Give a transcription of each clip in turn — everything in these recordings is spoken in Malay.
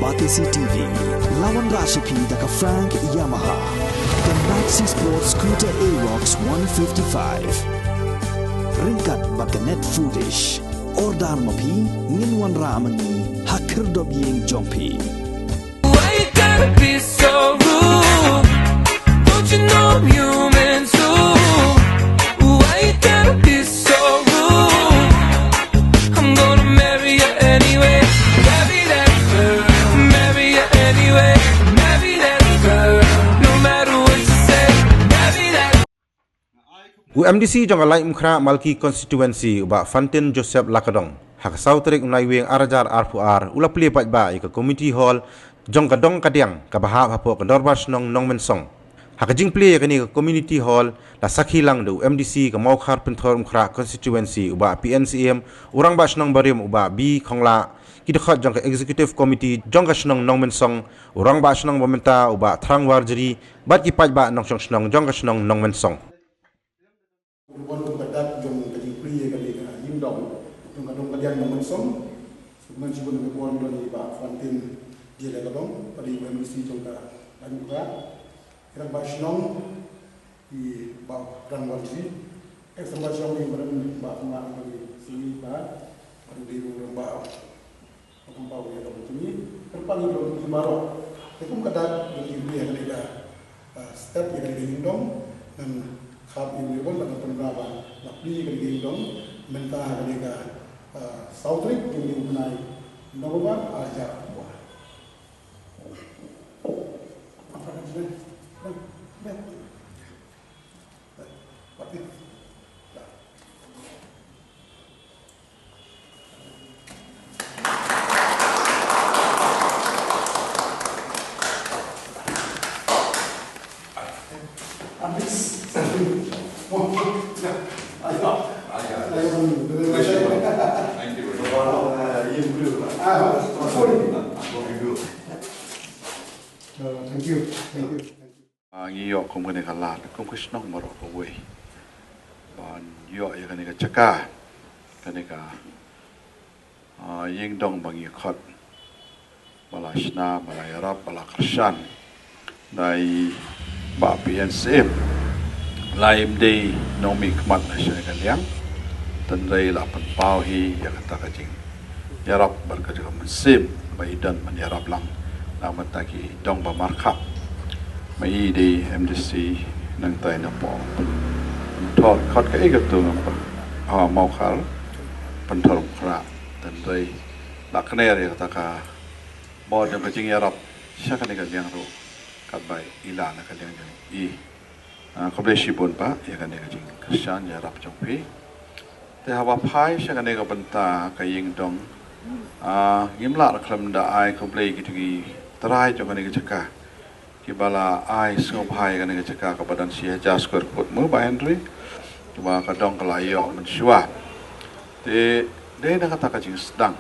Batisi TV, lawan Rashipi daka Frank Yamaha, dan Maxi Sports Scooter Aerox 155. Ringkat baganet foodish, ordar mapi, nginwan ramani, hakir dobyeng jompi. Why you gotta be so rude? Don't you know I'm human too? Why you gotta be so rude? I'm gonna marry you anyway. Marry that girl. Marry you anyway. Marry that girl. No matter what you say. Marry that. UMDC jong alai mkhra malki constituency uba Fantin Joseph Lakadong hak sautrik unai weng arajar arfuar ula pli paj ba ika committee hall jong kadong kadiang kabahap hapo kandorbas nong mensong hak jing pli kani ka community hall la sakhilang do UMDC ka maukhar penthor mkhra constituency uba PNCM urang bas nong barim uba bi khongla kidakhat jong ka executive committee jong ka snong mensong urang bas nong bomenta uba thrang warjeri bat ki paj ba nong snong jong ka snong mensong Bukan kedat jom kaji pria kali yin dong jom kadong kalian mengonsong sebenarnya sebelum kebuan dari Pak Fantin dia kadong pada UMDC jom ka juga kira basnong di Pak Rangwalji ekstrabasyon yang berada Pak Mak bagi sini Pak pada di rumah Pak Kampau ya dong ini terpang dong di Marok itu kedat kaji pria kali dah step yang dari dong dan khab ini pun akan penerapan lapli kali dong mentah kali sautrik yang diunai nomor aja apa namanya Thank you. Ngiyo kumene kalat kum krisnong maro ko we ban yo ya kaneka chaka kaneka ying dong bangi khot balashna balayarab balakrshan dai ba PNCM laim dei nomi kmat asya kaliang tandai la pan pau hi ya kata kajing yarab berkaja mensim baidan menyarab lang nama taki dong ba markap mai di MDC nang tai na po thot khot ka igatung pa mau khal penthor khra tan dai la khne re ta ka bo jam ka jing yarap sha ka ne ka liang ro kat bai ila na ka liang jang I ko ble shi bon pa ya ka ne ka jing krishan yarap jong pi te hawa phai sha ka ne ka banta ka ying dong ngimla khlam da ai ko ble ki thi trai jong ka ne ka chaka kibala ai sngobhai kan ke caka kebadan sia jaskor put mu ba Henry coba kadang kelayo mensyua de na kata kajing sedang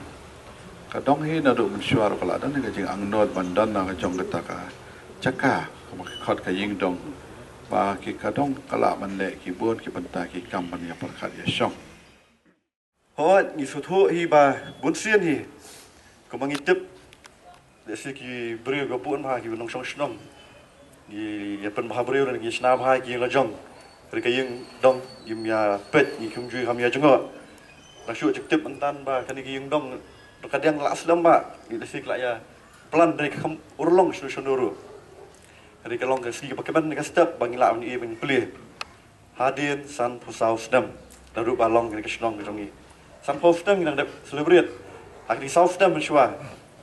kadang hi na do mensyua ro kala dan ke jing angnot bandan na jong kata ka caka khot ka ying dong ba ki kadang kala manle ki bun ki banta ki kam ban ya perkhat ya syong hot ni suthu hi ba bun sien hi ko mangitip de ki breu ko bun ma ki nong song snom ni ya pen mahabreu dan ki snam hai ki la jong ri ka ying dong yim ya pet ni kum ju ham ya jongo la shu trực tiếp antan ba kan ki ying dong ka diang la aslam ba ni de sik la ya plan dari kam urlong su sonoro ri ka long ka ski ka pakeban ka step bang la ni ben pli hadin san pusau sdam la ru ba long ka snong ka jongi san pusau sdam nang de celebrate hak di south sdam shwa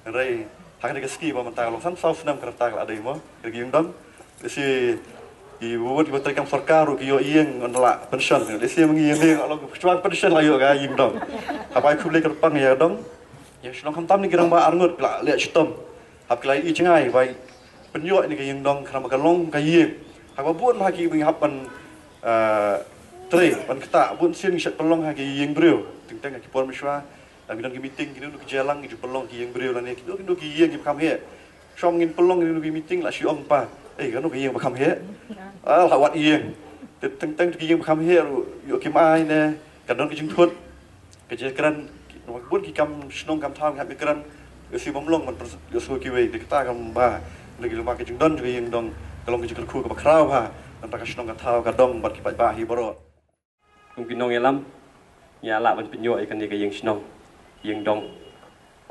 rai hak di ski ba mentang long san south sdam kerta la dai mo ki ying dong si ibu buat mereka sarkar ki yo yeng onla pension lesi mengi yeng along cuan pension la yo ga ying dong apa ku le kerpang ya dong ya snong kham tam ni kirang ba arngut la le chitom hap klai I chengai bai penyo ni ki ying dong kram ka long ka yeng hak ba buat ma ki bing hap pan tre pan kta bun sin shat pelong ha ki yeng breu ting teng ki pon miswa la mi dong ki meeting ki nu ki jelang ki pelong ki yeng breu la ni ki yeng ki kam he shom ngin pelong ni ki meeting la shi ong pa kan nu yang bakam he lawat yang teng ki yang bakam he yo kim ai ne kan don ki jing thut ke je kran no bun ki kam snong kam tham ha mi kran si mamlong man so kiwe kita kan ba lagi lupa ke jengdon juga yang dong kalau ke jengkru ke bakrau ha dan pakai senong katau kadong bat kipat bahi baro mungkin nong yelam ya la ban penyo ikan dia ke yang senong yang dong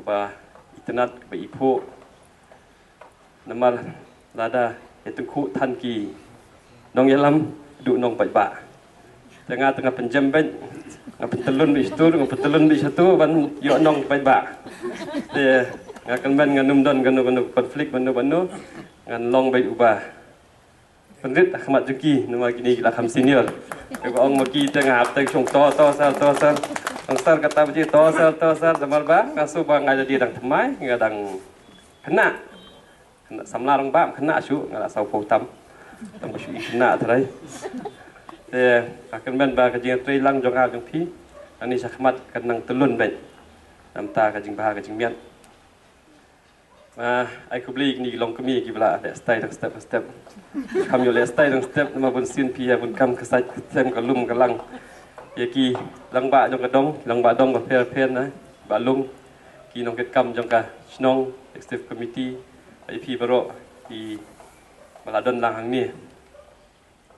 ba internet ba ipo namal lada itu ku tan ki nong yelam du nong pat ba tengah penjam ben ngapitelun di situ ngapitelun di situ ban yo nong pat ba de ngakan ben nganum don nganu konflik banu ngan long bai ubah penrit Ahmad Juki nama kini lah kam senior ong maki tengah aptek chung to sal sal kata beji to sal samar ba ngasu ba ngaja di dang temai ngadang kena samlarang ba kena su ngala sau pautam tam su kena trai akan ben ba kajing tri lang jong a jong pi ani sakmat kanang telun bai nam ta kajing ba kajing mian aku beli ni long kami kibla le stay step kami le stay step nama bun sin pi bun kam kesat sem kalum kalang yaki lang ba jong kadong lang ba dong ba pen na ba lum ki nong ket kam jong ka snong executive committee IP baro di baladon lang hang ni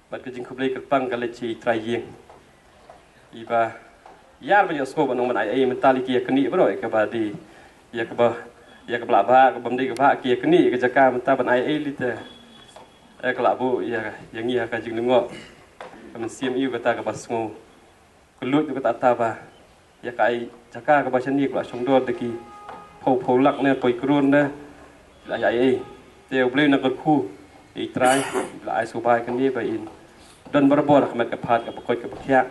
bat ke jing kublai kerpang kale chi try yeng iba yar banyak sko banong man ai mentali ki keni baro ke ba di ya ke ba ya ke belaba ke bamdi ke ba ki keni ke jaka menta ban ai lite ke labu ya yang ia ka jing lengo kamen sim iu kata ke basngo kulut kata ta ba ya kai jaka ke basan ni kula songdor deki phau lak ne poi krun ne la ai teu bleu na ku i try la ai subai kan ni ba in don barbor khamat ke phat ke pokoi ke pakhya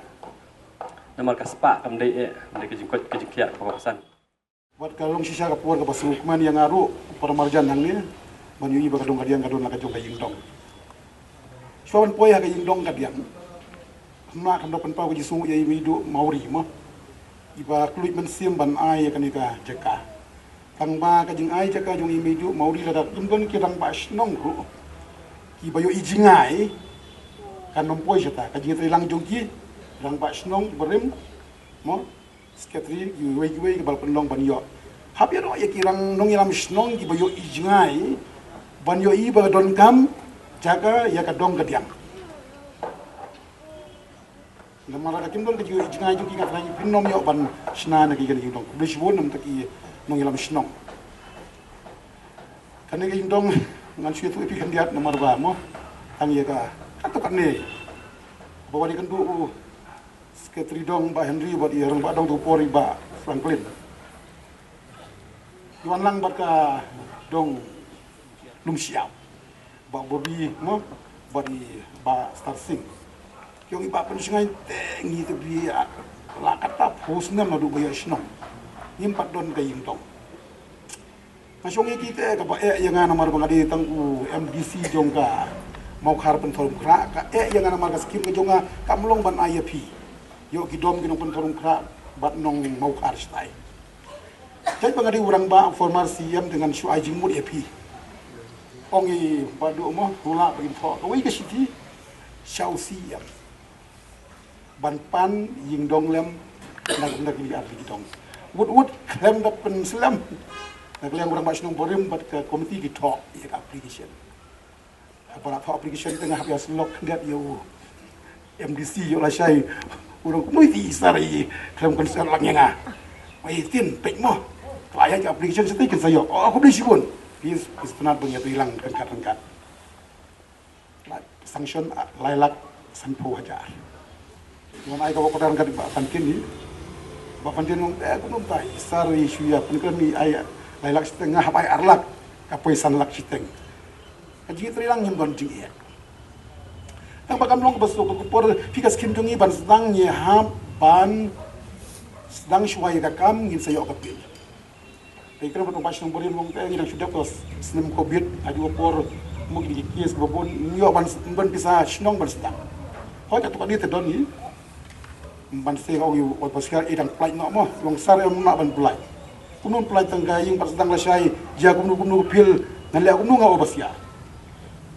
namal ka spa kam dei ne ke jingkot ke jingkya ko pasan buat kalau sisa ke puan ke pasukman yang aru para marjan hang ni menyui ba kadong kadiang kadon la kadong kaying dong suan poi ha kaying dong kadiang na kan dopen pau ke jisu ye midu mauri mo iba kluit men sim ban ai kan ika jeka kang ba ka jing ai jeka jong imidu mauri la dak indon ki dang ba snong ru ki bayo ijingai kan nompoi jeta ka jing trilang jong ki dang ba snong berim mo sekretari ki wei ke bal pendong ban yo hab ya ro ye kirang nong yalam snong ki bayo ijingai ban yo i ba don kam jaga ya ka dong kadiang namara ka kimdon ka jiga ijingai jong ki ka trai pinnom yo ban sna na ki kan dong blish won nam taki nong yalam snong kan ni dong ngan sui tu pi kan diat nomor ba mo ang ye ka to kan ne bawa di kan du sekretari dong ba Henry buat ia ba dong tu pori ba Franklin yuan lang ba ka dong lum siap ba Bobby mo ba di ba Star Sing kyong iba pen singai tengi tu bi la kata pos nam na du ba yasno yim pat don ka yim dong masong kita ka ba yang ana mar bangadi tang MDC jong ka mau khar pen forum kra ka yang ana mar ka skim ka jonga kamlong ban IAP yo ki dom ki nong pen forum kra bat nong mau khar stai tai bangadi urang ba formasi yam dengan shu ajing mud IAP ongi padu mo hula begin fo oi ka siti shau si yam ban pan ying dong lem nak ni ar ki dong wood klem da pen selam Nagliang orang macam borim buat ke komiti di talk ia application. Apa application tengah habis lock dia yo MDC yo lah saya orang komiti sari kelem konsen lang yang mai tin pek mo. Klien ke application setik saya. Oh aku beli sibun. Is penat punya tu hilang rengkat. Sanction lailak sanpu hajar. Yang ai kau kodan kat Fantin ni. Fantin mong aku belum tahu sari suya pun ni ai lailak setengah apa arlak kapoi sanlak siteng aji trilang nyem don jing tang bakam long besok ko por fikas kim jungi ban sedang ye ban sedang shuai ka kam ngin sayo kapil ikram batong pas nombor yang mong ngi sudah ko snem covid aju por mung di kies bobon nyo ban bisa snong ban sedang ho ta to ni te don ni ban se ko yu o paskar idang plai no mo long sar em na ban plai kunun pelai tangga yang pas sedang lasai dia kumnu pil ngali aku nu ngau basia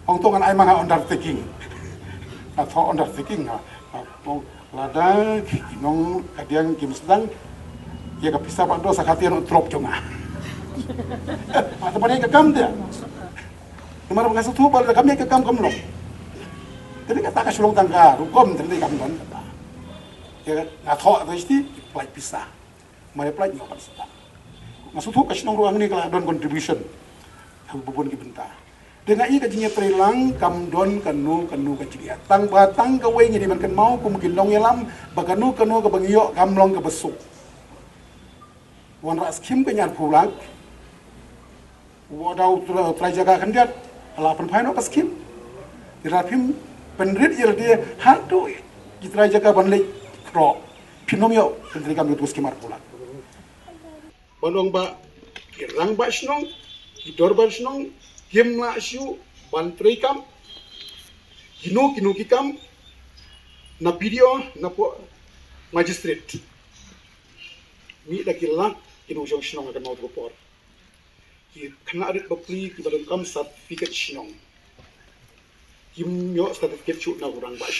ong tongan ai mana undertaking atau undertaking mau lada nong kadiang kim sedang ia ka pisah pak dosa khatian drop jonga Teman ke kam dia. Kemarin mengasih tu balik kami ke kam long. Jadi kata ke sulung tangga, rukom jadi kam don kata. Ya ngathok tu isti pelaj pisah. Mari pelaj ngapan sedap. Masuk tu kasih nong ruang ni kalau don contribution. Aku bubun ki benta. Dengan ia kajinya perilang kam don kanu kajinya. Tang batang kawe ni di man mau ku mungkin long yalam bakanu ke bangio kam long ke besuk. Wan ras kim ke nyar pulang. Wadau try jaga kan dia ala penpaino pas kim. Dirapim penrit il dia hatu try jaga banlek kro. Pinomio pendiri kam terus kimar pulang. Bandung ba kirang ba snong idor ba snong game la siu ban kam kinu kikam na video na po magistrate mi da kila kinu jong snong akan mau por ki kena adik bapli ki badan kam certificate snong kim yo certificate chu na urang ba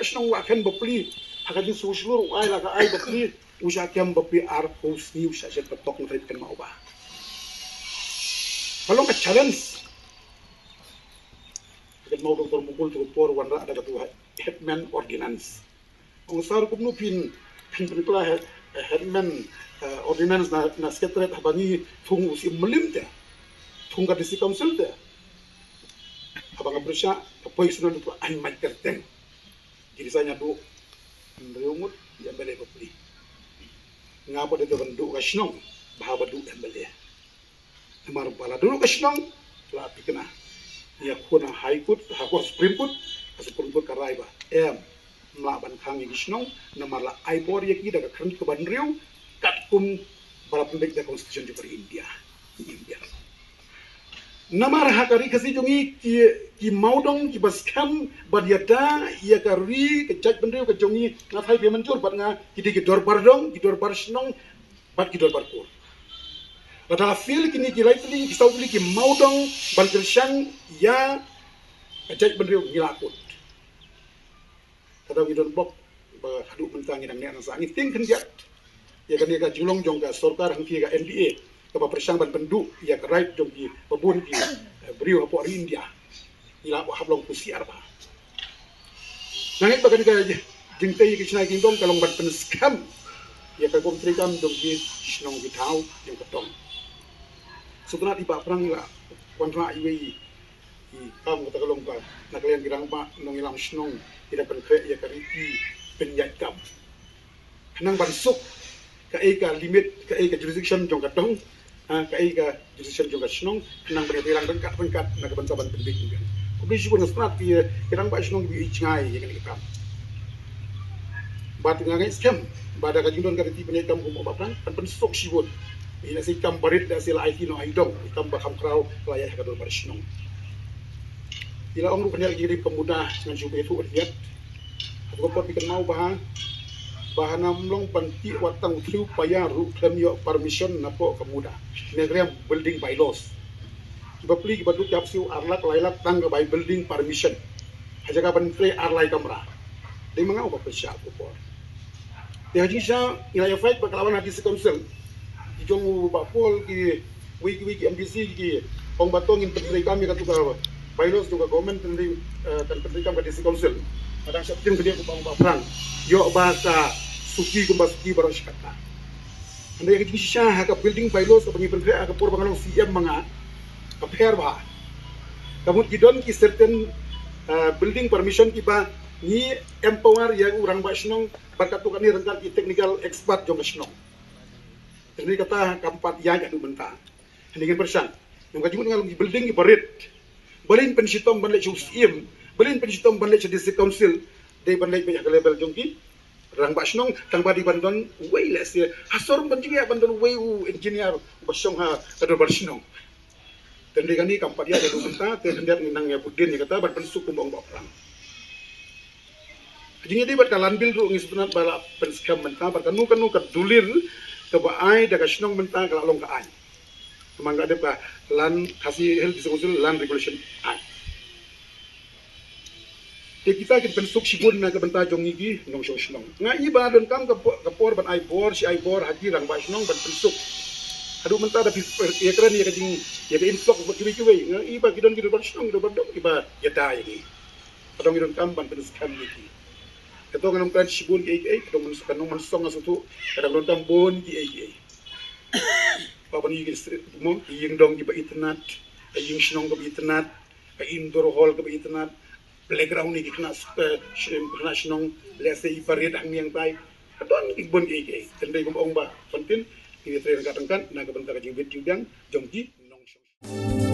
snong wa kan bapli hakaji suslur ai la ka ai bapli usa kem bapli ar post ni usa jet patok na kan mau ba kalau ke challenge kita mau doktor mukul tu por wanra ada tu headman ordinance ungsar kumnu pin pula headman ordinance na sekretariat habangi thung usi melim te thung ka district council te abang bersya apa isunan tu ai mai kerteng jadi saya do reumut ya bele beli ngapa de bendu ka snong bahaba du embele Mar bala dulu ke snong la pikna ya kuna high court hakwa supreme court karai ba mlaban khang gi snong na marla ai bor ye ki daga kran ke banriu kat kum bala pendek da constitution di India namar hakari kasi jongi ki maudong ki baskam badiata ya kari ke cak banriu ke jongi na thai pe manjur bat nga ki dorbar dong ki dorbar snong bat ki dorbar kur Pada feel kini kilai tuli kisau tuli ki maudong bantersang ya ajak bendriu ngilakut. Kada widon bok ba hadu mentangi nang nek sang ting kenjat. Ya kan ya julong jong ka sorkar hang ki ka NDA ka ba persang ban pendu ya ka right jong ki babun ki beriu apo India. Ila ba hablong kusiar ba. Nangit ba kan ka jingtai ki chnai ki dong kalong ban penskam. Ya ka kom trikam jong ki snong ki thau jong ka tong. Setelah tiba perang lah, kontra iwi, kamu kata kalau enggak, nak kalian kirang pak nongilam snong, tidak berkreat ya kariki penjat kam. Kenang bansuk, ka limit, ka jurisdiction jong katong, ka jurisdiction jong snong, kenang berkirang bengkat, nak kebansaban penting kan. Kubli syukur ngesnat kirang pak snong bi icngai ya kan ikam. Bat ngangai scam, bada kajindon kariti penjat kam kumau baprang, kan bensuk syukur. Ina si kam barit da sila IT no aidong kam bakam kraw layak kadol barisnong ila ong rupanya giri pemuda ngan jube itu riat aku pot bikin mau bahan namlong panti watang tiu paya ru yo permission napo pemuda negrem building bylaws bapli batu cap siu arlak lailak tangga by building permission aja kapan play arlai kamera dia mengau apa siap ko dia jisa ila ya fight bakalawan hati sekonsel jong bapol ki wiki MBC ki ong batong in pendiri kami katu ka bylaws tu ka government pendiri kan pendiri kami di council kadang septim dia ku bang perang yo bahasa suki ku basuki barang syakata anda yang ki sha ka building bylaws ka pendiri ka por bangalong CM mga ka pair ba kamu gidon ki certain building permission ki ba ni empower yang urang ba snong bakatu kan ni rengkan ki technical expert jong snong ini kata keempat yang ada mentah. Dengan persan. Yang kajut dengan building ibarat. Balin pensitom banlek CM, balin pensitom banlek district council, day banlek banyak level jongki. Rang basnong tang badi bandon way less ya. Hasor banjing ya bandon way engineer basong ha kador basnong. Dan dengan ini keempat yang ada mentah, terhendak ninang ya budin ya kata ban pensuk kumbang perang. Jadi dia berkalan bil tu ngistunat bala penskam mentah, berkanu kedulir kebaai daga snong mentang kalau long ka ai kemangga ada ka lan kasih hel diskonsul lan regulation ai kita bentuk sibun na ka benta jong igi nong snong nga iba don kam ka por ban ai bor si ai bor haji rang ba snong ban bentuk Aduh mentah tapi ya keren ya kajing ya ke inflok kiwi iba kidon kidon bersong kidon berdom iba ya dai ni kadang kidon kamban penuh sekali ni ketua nganong kan sibun kadang menuskan nong mansong asutu kadang kidon tambon papan yigin mo ying dong iba internet ying sinong ke internet indoor hall ke internet playground ni kena sinong lese iba redang yang baik kadang ibon tendai kum ong ba penting ini tren katangkan naga bentar kajing bet judang jongji nong